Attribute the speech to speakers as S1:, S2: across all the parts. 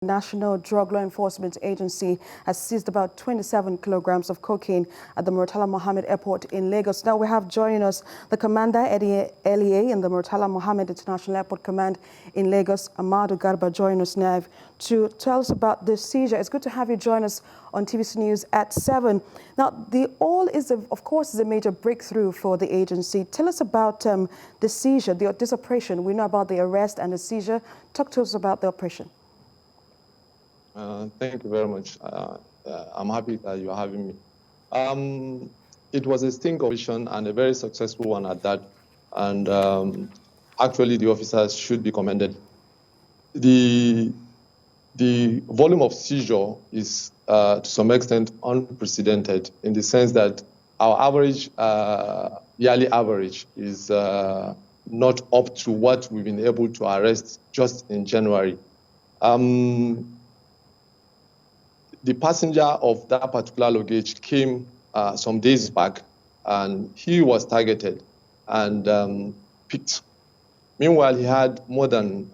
S1: National Drug Law Enforcement Agency has seized about 27 kilograms of cocaine at the Murtala Mohammed Airport in Lagos. Now we have joining us the Commander NDLEA in the Murtala Mohammed International Airport Command in Lagos, Ahmadu Garba, joining us now to tell us about this seizure. It's good to have you join us on TVC News at 7. Now, of course, is a major breakthrough for the agency. Tell us about the seizure, this operation. We know about the arrest and the seizure. Talk to us about the operation.
S2: Thank you very much. I'm happy that you are having me. It was a sting operation and a very successful one at that. And actually, the officers should be commended. The volume of seizure is, to some extent, unprecedented in the sense that our average, yearly average is not up to what we've been able to arrest just in January. The passenger of that particular luggage came some days back, and he was targeted and picked. Meanwhile, he had more than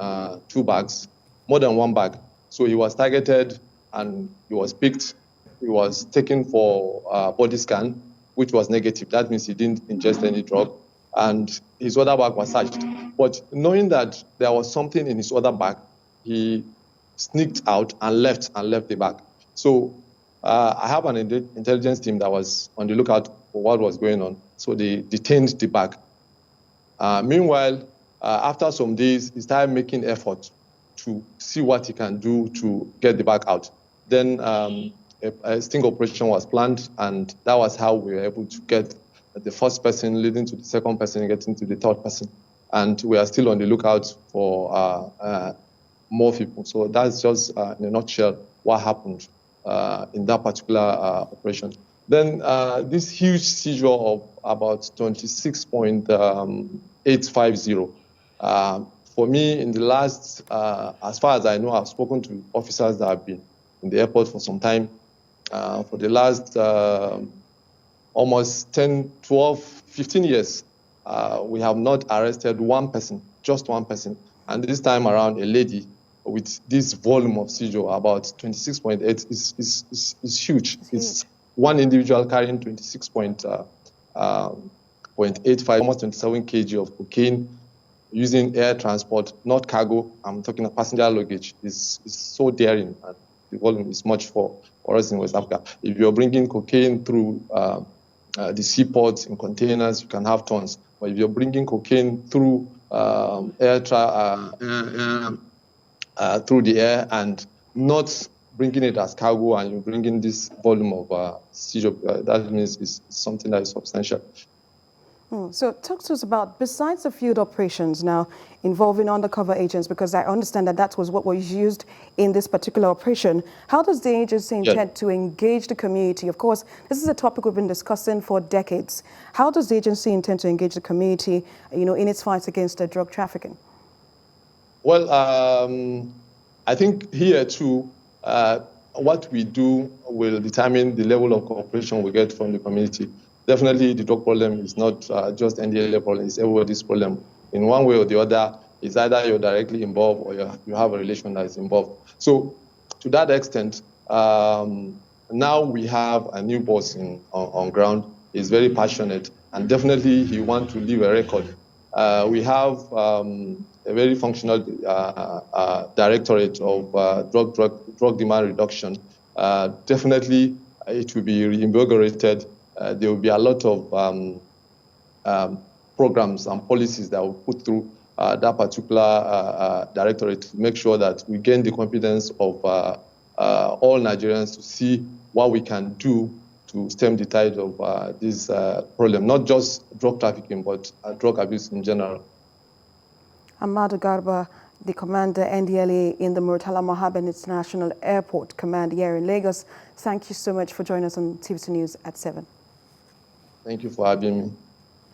S2: one bag. So he was targeted and he was picked. He was taken for body scan, which was negative. That means he didn't ingest any drug. And his other bag was searched. But knowing that there was something in his other bag, he sneaked out and left the bag. So I have an intelligence team that was on the lookout for what was going on. So they detained the bag. Meanwhile, after some days, he started making effort to see what he can do to get the bag out. Then a sting operation was planned, and that was how we were able to get the first person leading to the second person, getting to the third person. And we are still on the lookout for more people. So that's just, in a nutshell, what happened in that particular operation. Then this huge seizure of about 26.850. For me, in the last, as far as I know, I've spoken to officers that have been in the airport for some time. For the last almost 10, 12, 15 years, we have not arrested one person, just one person. And this time around, a lady with this volume of seizure, about 26.8, is huge. It's one individual carrying 26.85, almost 27 kg of cocaine, using air transport, not cargo. I'm talking of passenger luggage. Is so daring. And the volume is much for us in West Africa. If you're bringing cocaine through the seaports in containers, you can have tons. But if you're bringing cocaine through through the air and not bringing it as cargo, and you're bringing this volume of seizure, that means it's something that is substantial.
S1: So talk to us about, besides the field operations now involving undercover agents, because I understand that was what was used in this particular operation, how does the agency intend to engage the community? Of course, this is a topic we've been discussing for decades. How does the agency intend to engage the community, in its fight against drug trafficking?
S2: Well, I think here too, what we do will determine the level of cooperation we get from the community. Definitely, the drug problem is not just NDLEA problem, it's everybody's problem. In one way or the other, it's either you're directly involved or you have a relation that is involved. So to that extent, now we have a new boss on ground. He's very passionate, and definitely he wants to leave a record. We have a very functional directorate of drug demand reduction. Definitely, it will be reinvigorated. There will be a lot of programs and policies that will put through that particular directorate to make sure that we gain the confidence of all Nigerians to see what we can do to stem the tide of this problem, not just drug trafficking, but drug abuse in general.
S1: Ahmadu Garba, the Commander NDLEA in the Murtala Mohammed International Airport Command here in Lagos. Thank you so much for joining us on TVC News at 7.
S2: Thank you for having me.